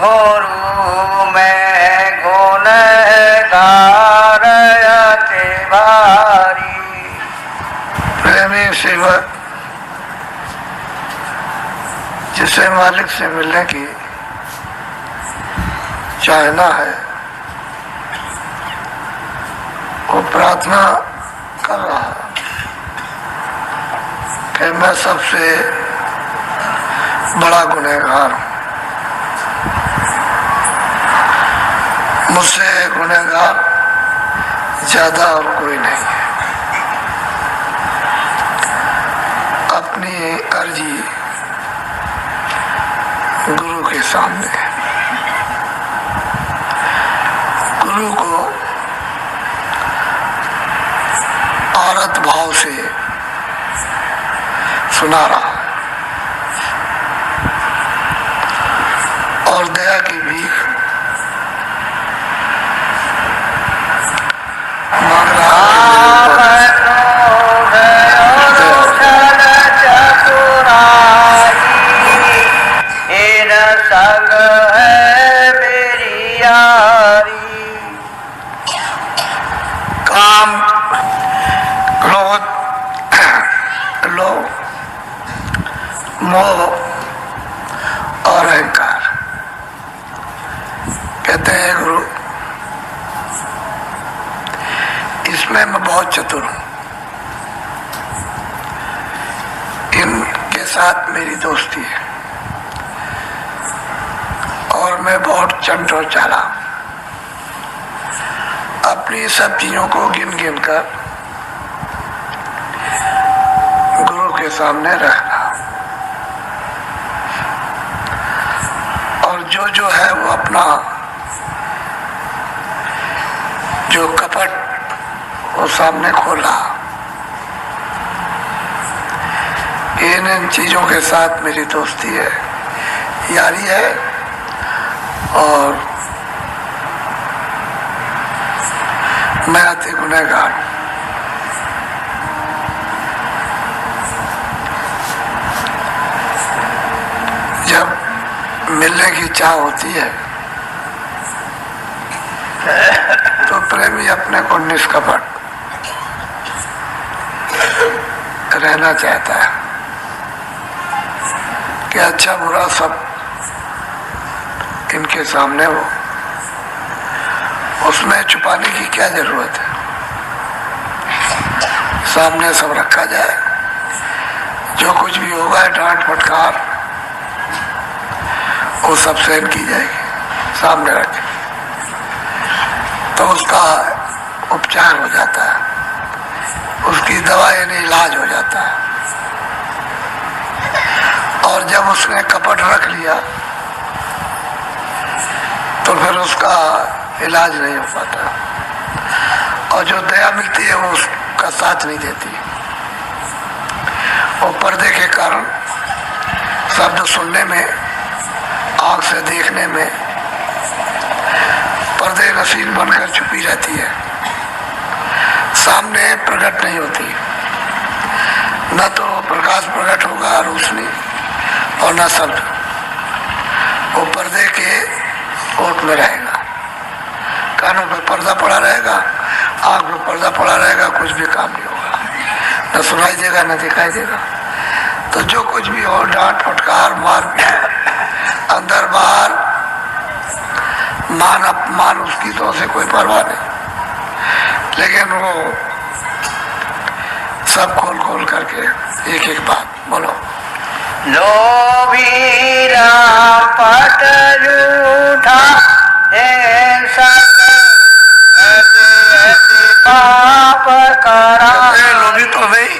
गुरु में गुनहगार अति भारी। प्रेमी सेवक जिसे मालिक से मिलने की चाहना है, वो प्रार्थना कर रहा है कि मैं सबसे बड़ा गुनहगार हूँ, मुझसे गुनहगार ज्यादा और कोई नहीं है। अपनी अर्जी गुरु के सामने, गुरु को आरत भाव से सुना रहा और दया की भीख मांग रहा संग है मेरी यारी। काम, क्रोध, लोभ, मोह और अहंकार। कहते हैं गुरु, इसमें मैं बहुत चतुर हूं, इनके साथ मेरी दोस्ती है और मैं बहुत चंट और चालाक, अपनी सब चीजों को गिन गिन कर गुरु के सामने रखना और जो है वो अपना जो कपट वो सामने खोला। इन चीजों के साथ मेरी दोस्ती है, यारी है और मैं अति गुनहगार। जब मिलने की चाह होती है तो प्रेमी अपने को निष्कपट रहना चाहता है कि अच्छा बुरा सब इनके सामने हो, उसमें छुपाने की क्या जरूरत है, सामने सब रखा जाए, जो कुछ भी होगा डांट फटकार वो सब सहन की जाएगी, सामने रखे तो उसका उपचार हो जाता है, उसकी दवा यानी इलाज हो जाता है। और जब उसने कपट रख लिया तो फिर उसका इलाज नहीं हो पाता और जो दया मिलती है वो उसका साथ नहीं देती। वो पर्दे के कारण शब्द सुनने में, आंख से देखने में पर्दे नसीब बनकर छुपी रहती है, सामने प्रकट नहीं होती। न तो प्रकाश प्रकट होगा रोशनी और न शब्द, वो पर्दे के ओट में रहेगा, कानों पे पर्दा पड़ा रहेगा, आंख पे पर्दा पड़ा रहेगा, कुछ भी काम नहीं होगा, न सुनाई देगा न दिखाई देगा। तो जो कुछ भी हो, डांट फटकार मार पीट अंदर बाहर, मान अपमान, उसकी तो उसे कोई परवाह नहीं, लेकिन वो सब खोल खोल करके एक एक बात बोलो। लोभी रापट रूठा पाप करा। लोभी तो नहीं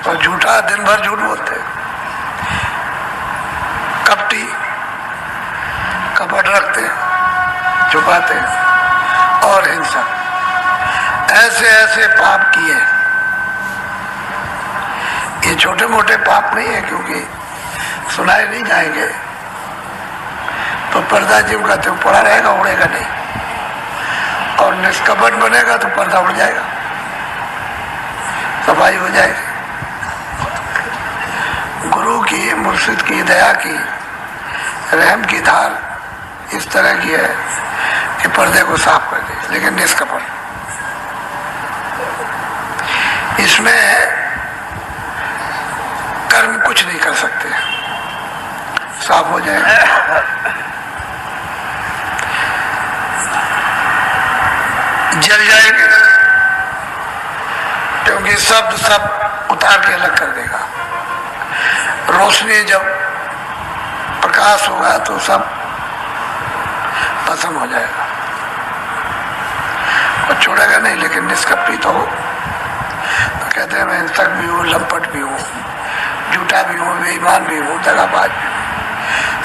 और झूठा, दिन भर झूठ बोलते, कपटी, कपट रखते, छुपाते और हिंसा, ऐसे ऐसे पाप किए। ये छोटे मोटे पाप नहीं है, क्योंकि सुनाए नहीं जाएंगे तो पर्दा जीव का तो पड़ा रहेगा, उड़ेगा नहीं, और निष्कपट बनेगा तो पर्दा उड़ जाएगा, सफाई हो जाएगी। गुरु की, मुर्शिद की दया की, रहम की धार इस तरह की है कि पर्दे को साफ कर दे, लेकिन निष्कपट। इसमें कर्म कुछ नहीं कर सकते, साफ हो जाएगा। जल जाएंगे क्योंकि शब्द सब उतार के अलग कर देगा। रोशनी जब प्रकाश होगा तो सब भस्म हो जाएगा और छोड़ेगा नहीं। लेकिन निष्कपट हो तो कहते हैं मैं हिंसक भी हूँ, लंपट भी हूँ, झूठा भी हूँ, बेईमान भी हूँ, दगाबाज भी हूँ।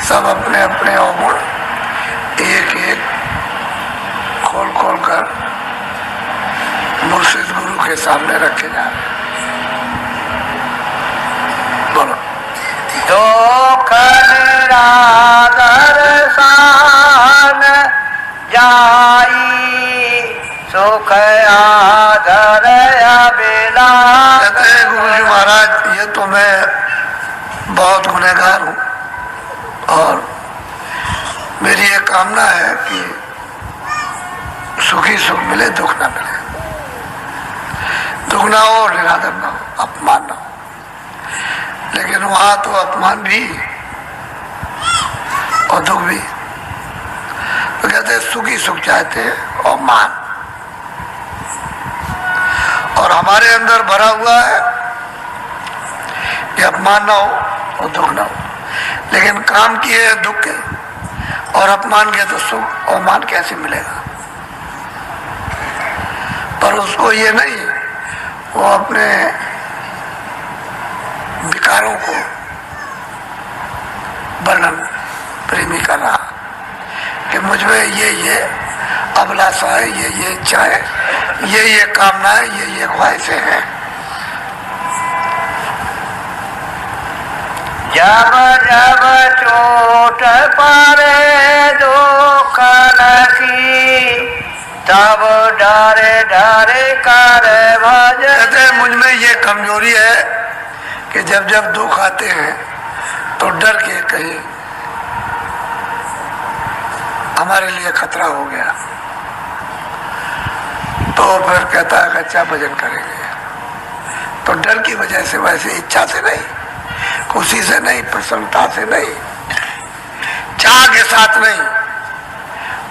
सब अपने अपने अवगुण एक एक खोल खोल कर मुर्शिद गुरु के सामने रखे जा रहे। बोलो। दुख दर्शन जाई सुख आदर अबिला। कहते हैं गुरु जी महाराज ये तो मैं बहुत गुनहगार हूँ और मेरी ये कामना है कि सुखी सुख मिले, दुख ना मिले, दुख ना हो, निरादर ना हो, अपमान ना हो। लेकिन वहां तो अपमान भी और दुख भी। तो कहते हैं सुखी सुख चाहते हैं और मान, और हमारे अंदर भरा हुआ है कि अपमान ना हो और दुख ना हो। लेकिन काम किए दुख के और अपमान के तो सुख और मान कैसे मिलेगा? पर उसको ये नहीं, वो अपने विकारों को वर्णन प्रेमी कर रहा कि मुझमें ये अभिलाषा है, ये इच्छा है, ये कामना है, ये ख्वाहिशें हैं। जब जब चोट पड़े दुख की तब डरे डरे कर भज। कहते हैं मुझ में ये कमजोरी है कि जब जब दुख आते हैं तो डर के कहीं हमारे लिए खतरा हो गया तो फिर कहता है अच्छा भजन करेंगे। तो डर की वजह से, वैसे इच्छा से नहीं, खुशी से नहीं, प्रसन्नता से नहीं, चाह के साथ नहीं,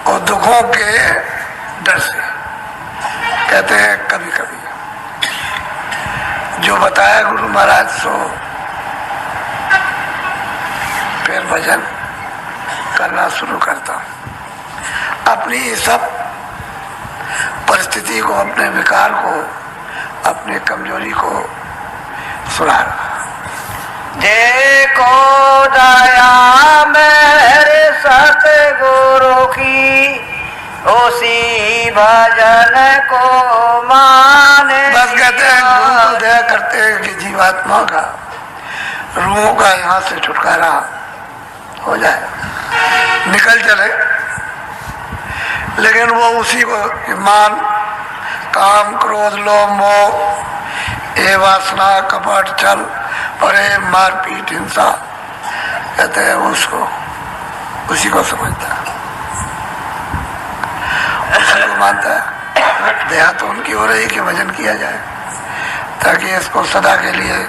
और दुखों के डर से। कहते हैं कभी कभी जो बताया गुरु महाराज सो फिर भजन करना शुरू करता हूं। अपनी सब परिस्थिति को, अपने विकार को, अपनी कमजोरी को सुना रहा। देखो दया मेरे सतगुरु की उसी भजन को माने। बस कहते हैं गुरु को दया करते हैं कि जीवात्मा का, रूहों का यहाँ से छुटकारा हो जाए, निकल चले। लेकिन वो उसी को मान, काम, क्रोध, लोभ, मोह, ये वासना, कपट, छल, प्रेम, मारपीट, हिंसा, कहते हैं उसको, उसी को समझता है, उसी को मानता है। दया तो उनकी हो रही कि भजन किया जाए ताकि इसको सदा के लिए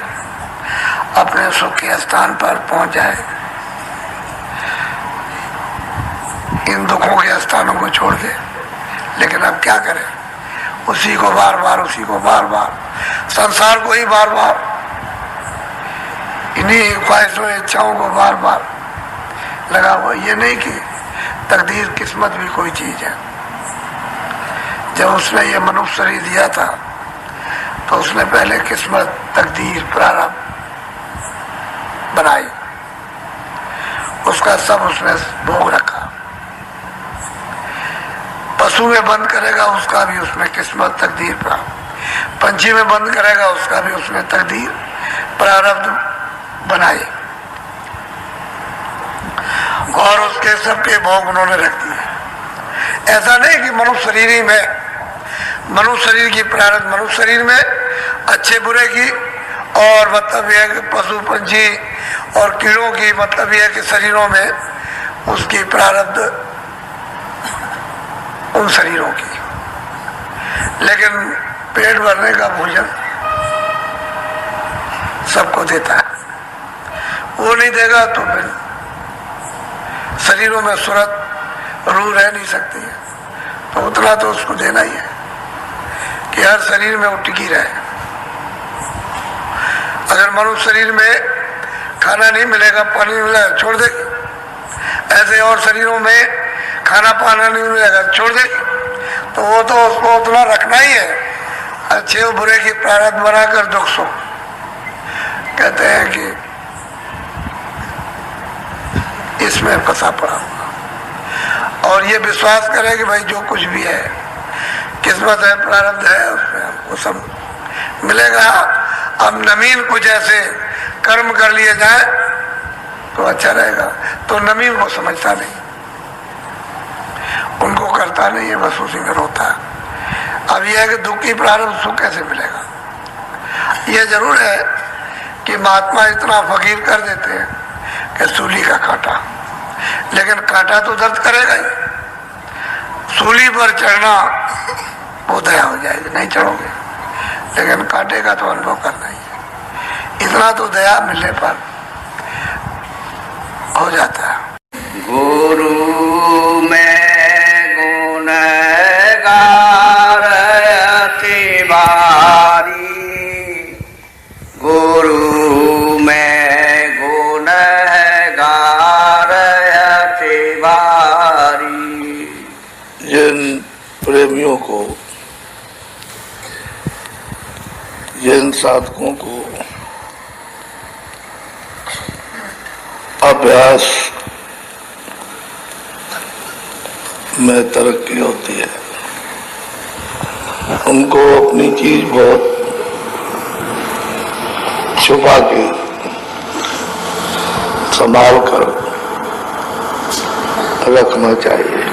अपने सुख के स्थान पर पहुंच जाए, इन दुखों के स्थानों को छोड़ दे। लेकिन अब क्या करें, उसी को बार बार, उसी को बार बार, संसार को ही बार बार, इन्हीं ख्वाहिशों, इच्छाओं को बार बार लगा हुआ। ये नहीं कि तकदीर, किस्मत भी कोई चीज है। जब उसने ये मनुष्य शरीर दिया था तो उसने पहले किस्मत, तकदीर, प्रारब्ध बनाई, उसका सब उसने भोग रखा। पशु में बंद करेगा उसका भी उसमें किस्मत, तकदीर, प्रारब्ध। पंछी में बंद करेगा उसका भी उसने तकदीर, प्रारब्ध बनाई, और उसके सबके भोग उन्होंने रख दिए। ऐसा नहीं कि मनुष्य शरीर ही में, मनुष्य शरीर की प्रारब्ध मनुष्य शरीर में, अच्छे बुरे की, और मतलब यह कि पशु पंछी और कीड़ों की मतलब यह कि शरीरों में उसकी प्रारब्ध उन शरीरों की, लेकिन पेट भरने का भोजन सबको देता है। वो नहीं देगा तो फिर शरीरों में सूरत रूह रह नहीं सकती है, तो उतना तो उसको देना ही है कि हर शरीर में वो टिकी रहे। अगर मनुष्य शरीर में खाना नहीं मिलेगा, पानी नहीं मिलेगा, छोड़ देगी। ऐसे और शरीरों में खाना पाना नहीं मिलेगा, छोड़ देगी। तो वो तो उसको उतना रखना ही है। अच्छे और बुरे की प्रारब्ध बनाकर दुख सो, कहते हैं कि इसमें फंसा पड़ा हुआ। और ये विश्वास करें कि भाई जो कुछ भी है, किस्मत है, प्रारब्ध है, उसमें हमको सब मिलेगा। अब नवीन कुछ ऐसे कर्म कर लिए जाए तो अच्छा रहेगा। तो नवीन को समझता नहीं, उनको करता नहीं है, बस उसी में रोता है। अब यह है कि दुखी प्रारब्ध सुख कैसे मिलेगा। यह जरूर है कि महात्मा इतना फकीर कर देते हैं कि सूली का कांटा, लेकिन कांटा तो दर्द करेगा ही। सूली पर चढ़ना वो दया हो जाएगी, नहीं चढ़ोगे, लेकिन कांटे का तो अनुभव करना ही है। इतना तो दया मिलने पर हो जाता है। गुरु में गुनहगार अति भारी, गुरु में गुनहगार अति भारी। जिन प्रेमियों को, जिन साधकों को अभ्यास में तरक्की होती है, उनको अपनी चीज बहुत छुपा के संभाल कर रखना चाहिए।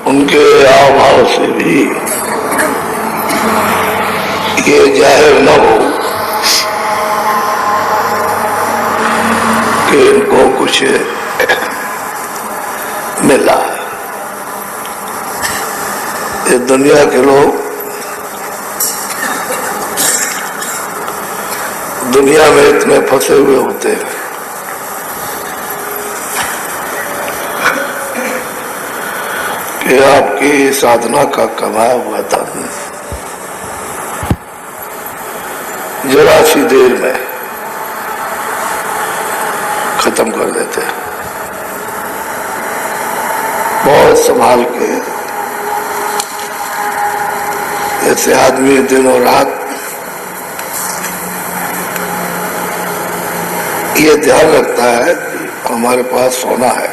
उनके हाव भाव से भी ये जाहिर न हो कि इनको कुछ मिला है। ये दुनिया के लोग दुनिया में इतने फंसे हुए होते हैं कि आपकी साधना का कमाया हुआ धन जरा सी देर में खत्म कर देते हैं। बहुत संभाल के, जैसे आदमी दिन और रात ये ध्यान रखता है कि हमारे पास सोना है,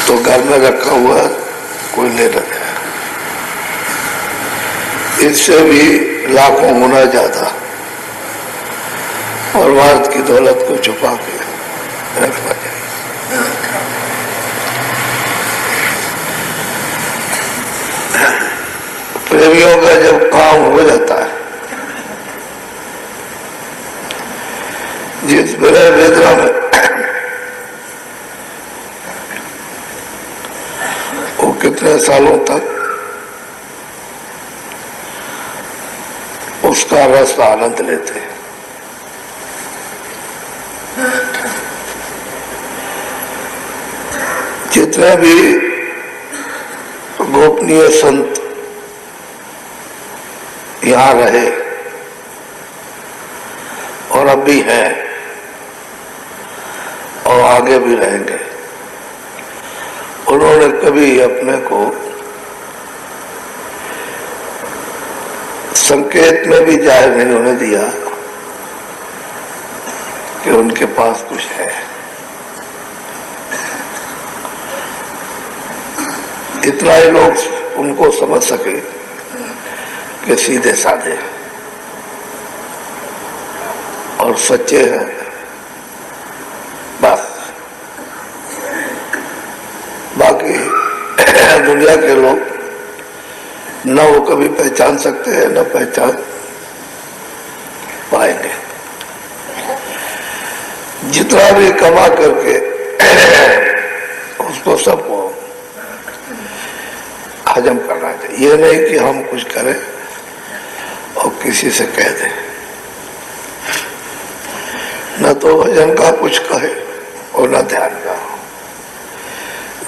तो घर में रखा हुआ कोई ले रहे, इससे भी लाखों गुना ज्यादा और भारत की दौलत को छुपा के रखना चाहिए। प्रेमियों का जब काम हो जाता है, जिस विरह वेदना में वो कितने सालों तक उसका रस का आनंद लेते हैं, जितने भी गोपनीय संत यहाँ रहे और अब भी हैं और आगे भी रहेंगे, उन्होंने कभी अपने को संकेत में भी जाहिर नहीं होने दिया कि उनके पास कुछ है। इतना ही लोग उनको समझ सके कि सीधे साधे और सच्चे हैं, बस। बाकी दुनिया के लोग न वो कभी पहचान सकते हैं न पहचान पाएंगे। जितना भी कमा करके उसको सबको हजम करना चाहिए। ये नहीं कि हम कुछ करें और किसी से कह दें, न तो भजन का कुछ कहे और न ध्यान का।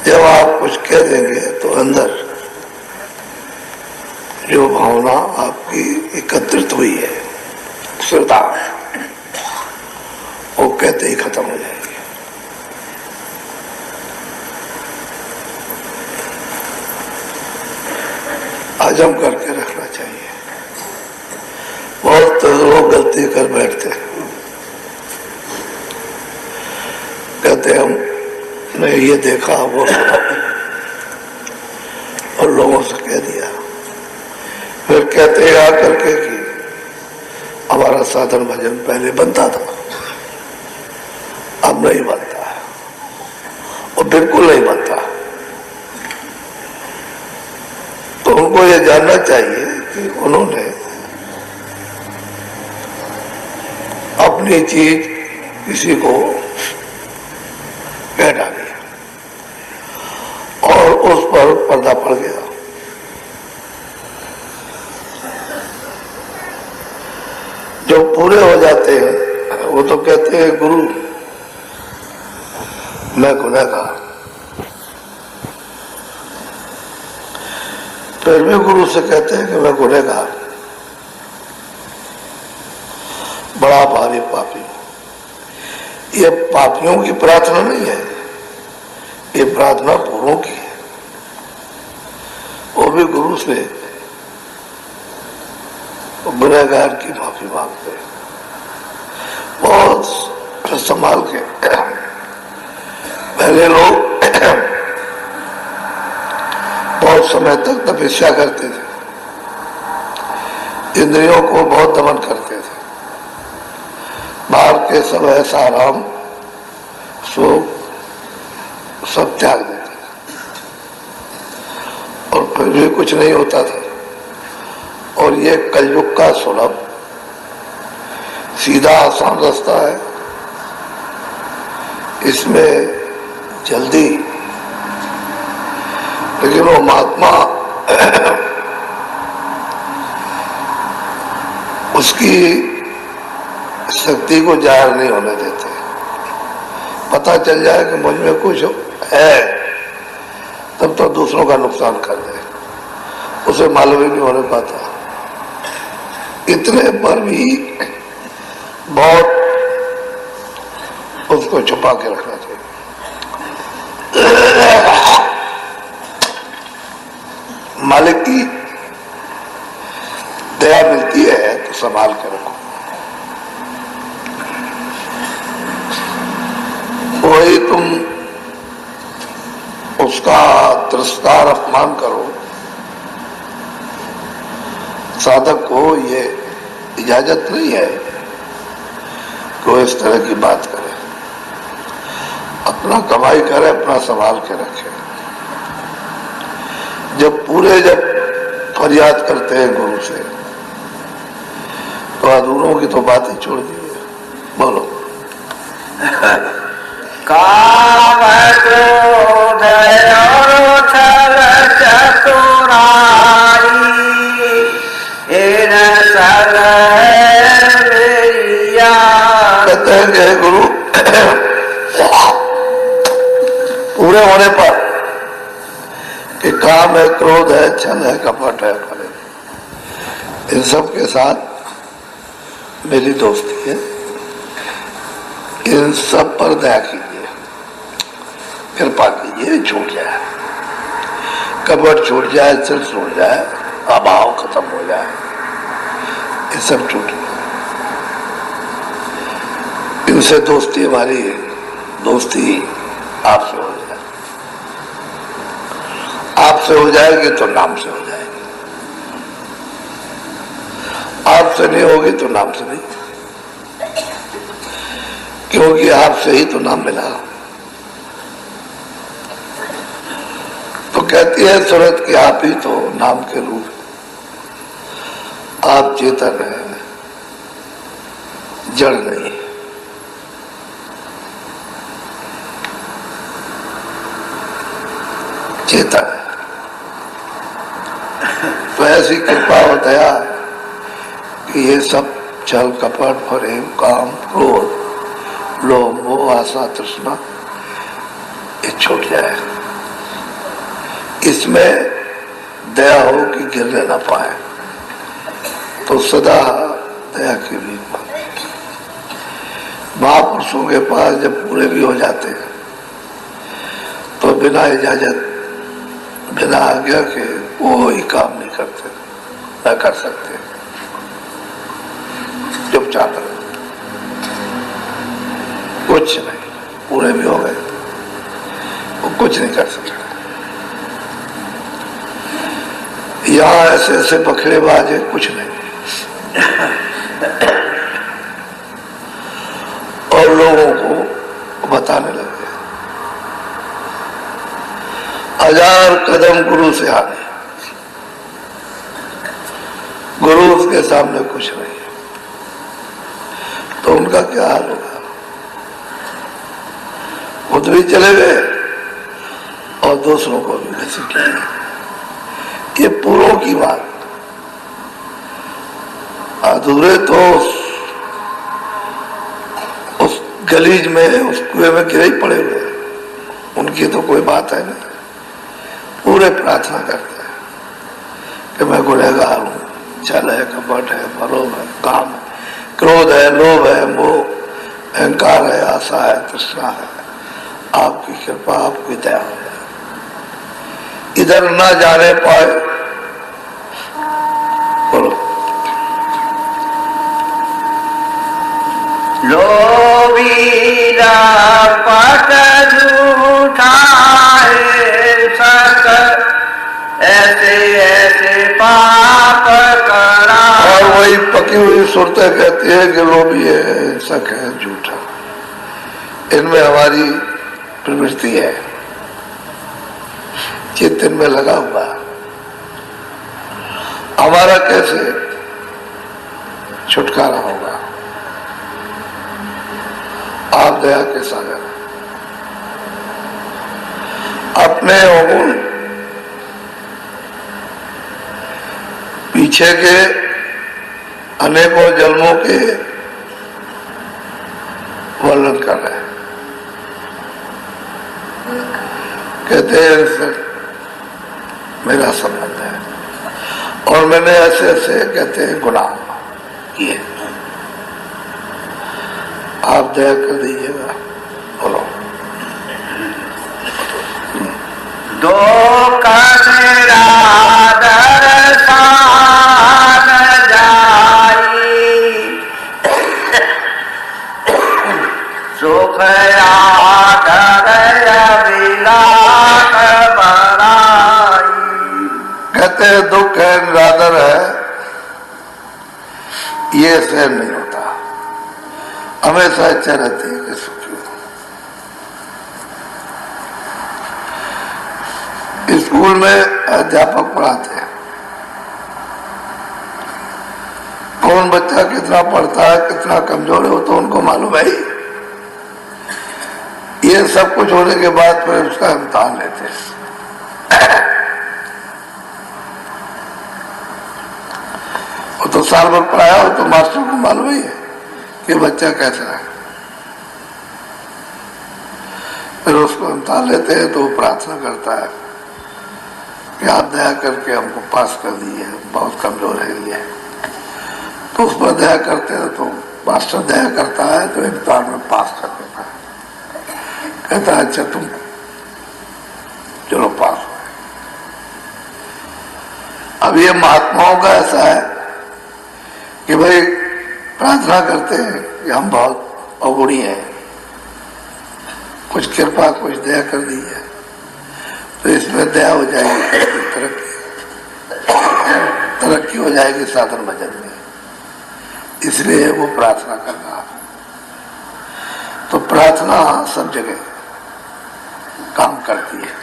जब आप कुछ कह देंगे तो अंदर जो भावना आपकी एकत्रित हुई है, श्रद्धा, वो कहते ही खत्म हो जाएगी। हजम करके रखना चाहिए। बहुत लोग गलती कर बैठते हैं, कहते हमने ये देखा वो सुना और लोगों से कह दिया, फिर कहते आ करके कि हमारा साधन भजन पहले बनता था, अब नहीं बनता है, और बिल्कुल नहीं बनता। तो उनको ये जानना चाहिए कि उन्होंने अपनी चीज किसी को कह डाली और उस पर पर्दा पड़ गया। जो पूरे हो जाते हैं वो तो कहते हैं गुरु मैं गुनहगार, फिर भी गुरु से कहते हैं कि मैं गुनहगार, बड़ा भारी पापी हूं। ये पापियों की प्रार्थना नहीं है, ये प्रार्थना पूर्वों की है। वो भी गुरु से गुनहगार की माफी मांगते हैं, बहुत संभाल के। पहले लोग बहुत समय तक तपस्या करते थे, इंद्रियों को बहुत दमन करते थे, बाहर के सब ऐसा आराम सुख सब त्याग देते थे, और फिर भी कुछ नहीं होता था। और ये कलयुग का सुलभ सीधा आसान रास्ता है, इसमें जल्दी, लेकिन वो महात्मा उसकी शक्ति को जाहिर नहीं होने देते। पता चल जाए कि मुझ में कुछ है तब तो दूसरों का नुकसान कर दे, उसे मालूम ही नहीं होने पाता। इतने पर भी बहुत उसको छुपा के रखना चाहिए। मालिक की दया मिलती है तो संभाल के रखो। वही तुम उसका तिरस्कार अपमान करो, साधक को ये इजाजत नहीं है कि वो इस तरह की बात करे। अपना कमाई करे, अपना संभाल के रखे। जब फरियाद करते हैं गुरु से तो अधूरों की तो बात ही छोड़ दी है। बोलो। काम क्रोध और छल चतुराई इन सब मेरिया। कहते हैं कि गुरु पूरे होने पर कि काम है, क्रोध है, छल है, कपट है, इन सब के साथ मेरी दोस्ती है, इन सब पर दया कीजिए, कृपा कीजिए, छूट जाए, कपट छूट जाए, सिर छूट जाए, अभाव खत्म हो जाए, ये सब छूट जाए। इनसे दोस्ती, हमारी दोस्ती आपसे हो जाए। आपसे हो जाएगी तो नाम से हो जाएगी, आपसे नहीं होगी तो नाम से नहीं, क्योंकि आपसे ही तो नाम मिला। तो कहती है सूरत कि आप ही तो नाम के रूप, आप चेतन है, जड़ नहीं। चेतन। तो ऐसी कृपा और दया कि ये सब छल कपट प्रेम काम क्रोध लोभ मोह आशा तृष्णा ये छूट जाए। इसमें दया हो कि गिरने न पाए। तो सदा दया की भी महापुरुषों के पास जब पूरे भी हो जाते हैं तो बिना इजाजत बिना आज्ञा के कोई काम नहीं करते, न कर सकते, चुपचाप रहे, कुछ नहीं। पूरे भी हो गए वो कुछ नहीं कर सकते। यहाँ ऐसे ऐसे बखड़ेबाज है, कुछ नहीं। और लोगों को बताने लगे 1000 कदम गुरु से आगे, गुरु उसके सामने कुछ नहीं है। तो उनका क्या हाल होगा? खुद भी चले गए और दूसरों को भी घसीट लिया। ये पूरों की बात। अधूरे तो उस गलीज में उस कुएं में गिरे ही पड़े हुए, उनकी तो कोई बात है नहीं। पूरे प्रार्थना करते हैं कि मैं गुनहगार हूं, छल है, कपट है, परोह है, काम है, क्रोध है, लोभ है, मोह, अहंकार है, आशा है, तृष्णा है। आपकी कृपा, आपकी दया हो जाए। इधर ना जाने पाए। बोलो। लोभीरा पट झूठा है सक, ऐसे ऐसे पाप करा। और वही पकी हुई सुरतें कहती है कि लोभी है, हिंसक है, झूठा। इनमें हमारी प्रवृत्ति है, चित्त इनमें लगा हुआ। हमारा कैसे छुटकारा होगा? आप दया के सागर, अपने अवगुण पीछे के अनेकों जन्मों के वर्णन कर रहे हैं। कहते हैं इनसे मेरा संबंध है और मैंने ऐसे ऐसे कहते हैं गुनाह किए। आप दया कर दीजिएगा। बोलो। दो कनेरा दर्शन जाई, सुख आदर अभिलाष बनाई। कहते हैं दुख है, निरादर है, ये सहन नहीं होता। हमेशा इच्छा रहती है कि सुखी हो। स्कूल में अध्यापक पढ़ाते हैं, कौन बच्चा कितना पढ़ता है, कितना कमजोर है, वो तो उनको मालूम है ही। ये सब कुछ होने के बाद फिर उसका इम्तिहान लेते हैं। वो तो साल भर पढ़ाया हो तो मास्टर को मालूम ही है कि बच्चा कैसा है। फिर उसको इम्तिहान लेते हैं तो वो प्रार्थना करता है कि आप दया करके हमको पास कर दिए, बहुत कमजोर है ये। तो उस पर दया करते हैं तो मास्टर दया करता है तो इम्तिहान में पास कर देता है। कहता है अच्छा तुम चलो पास हो। अब ये महात्माओं का ऐसा है कि भाई प्रार्थना करते हैं कि हम बहुत अवगुणी हैं, कुछ कृपा कुछ दया कर दी है तो इसमें दया हो जाएगी, तरक्की हो जाएगी साधन भजन में। इसलिए वो प्रार्थना कर रहा है। तो प्रार्थना सब जगह काम करती है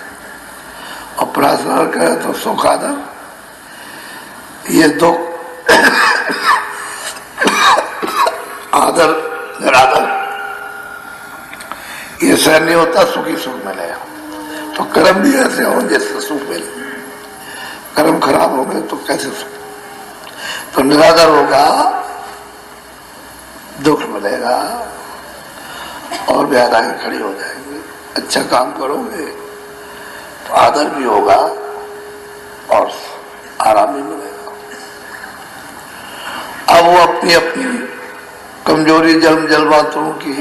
और प्रार्थना करे तो सुख आदर, ये दो आदर निरादर ये सहन नहीं होता, सुखी सुख मिलेगा। तो कर्म भी ऐसे हो जैसे सुख मिले। कर्म खराब हो गए तो कैसे सुख? तो निरादर होगा, दुख मिलेगा और व्याधाएं खड़ी हो जाएंगी। अच्छा काम करोगे तो आदर भी होगा और आराम भी मिलेगा। अब वो अपनी अपनी कमजोरी जन्मांतरों की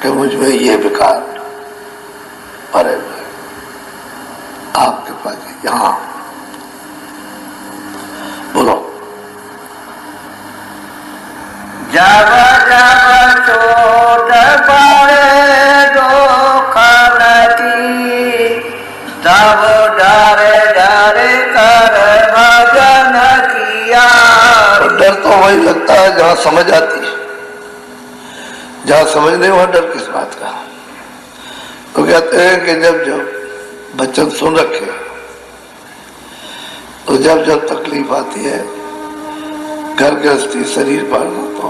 कि मुझ में ये विकार भरे हुए, आपके पास यहाँ बोलो। जब जब चोट पड़े दुख की, तब डरे डरे कर भजन किया। तो डर तो वही लगता है जहां समझ आती है, जहां समझ नहीं वहां डर किस बात का। तो कहते हैं कि जब जब बच्चन सुन रखे तो जब जब तकलीफ आती है घर गृहस्थी शरीर पर, तो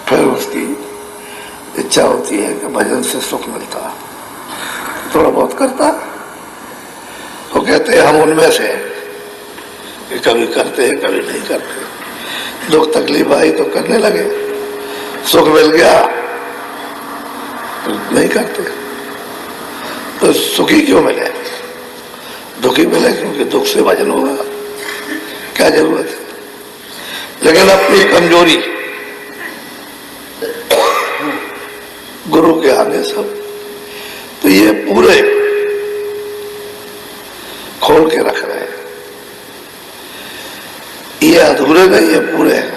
फिर उसकी इच्छा होती है कि भजन से सुख मिलता, थोड़ा बहुत करता। तो कहते हैं हम उनमें से कि कभी करते हैं कभी नहीं करते। दुख तकलीफ आई तो करने लगे, सुख मिल गया तो नहीं करते। तो सुखी क्यों मिले? दुखी मिले क्योंकि दुख से भजन होगा, क्या जरूरत है। लेकिन अपनी कमजोरी गुरु के आगे सब, तो ये पूरे खोल के रख रहे हैं। ये अधूरे नहीं, ये पूरे हैं।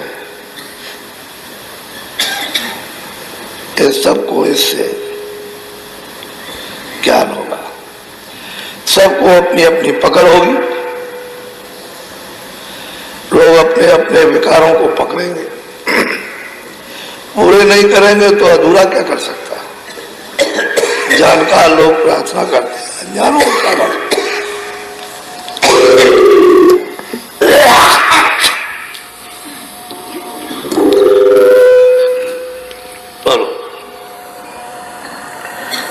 इस सबको इससे ज्ञान होगा, सबको अपनी अपनी पकड़ होगी। लोग अपने अपने विकारों को पकड़ेंगे, पूरे नहीं करेंगे तो अधूरा क्या कर सकता है। जानकार लोग प्रार्थना करते हैं, अज्ञानों को क्या करते हैं।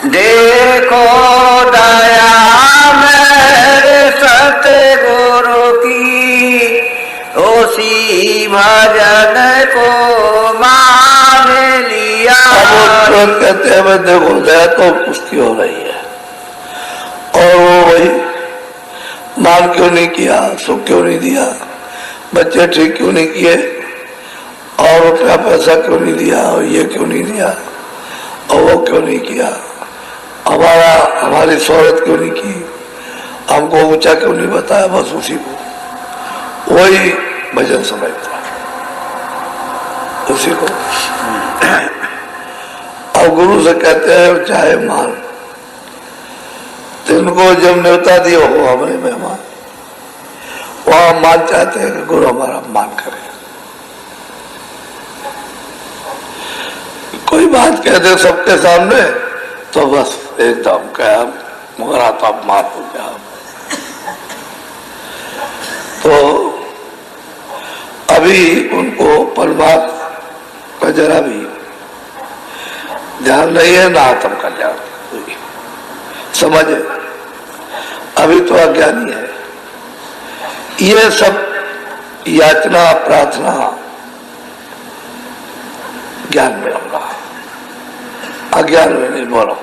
देखो दया मेरे सतगुरु की, उसी भजन को मान लिया। अब कहते हैं मैं देखो दया तो उसकी हो रही है, और वो वही मान क्यों नहीं किया, सुख क्यों नहीं दिया, बच्चे ठीक क्यों नहीं किए, और रुपया पैसा क्यों नहीं दिया, और ये क्यों नहीं दिया, और वो क्यों नहीं किया, हमारी शोहरत क्यों नहीं की, हमको ऊंचा क्यों नहीं बताया। बस उसी को वही भजन समझता, उसी को। और गुरु से कहते हैं चाहे मान, तो इनको जब न्योता दिया हो हमारे मेहमान, वहां मान चाहते हैं कि गुरु हमारा मान करे। कोई बात कह दे सबके सामने तो बस एकदम क्या मगर आता अपमान हो गया। तो अभी उनको परमात्मा का जरा भी ध्यान नहीं है, ना आत्म का ध्यान समझ, अभी तो अज्ञानी है। ये सब याचना प्रार्थना ज्ञान में होगा, अज्ञान में नहीं। बोलो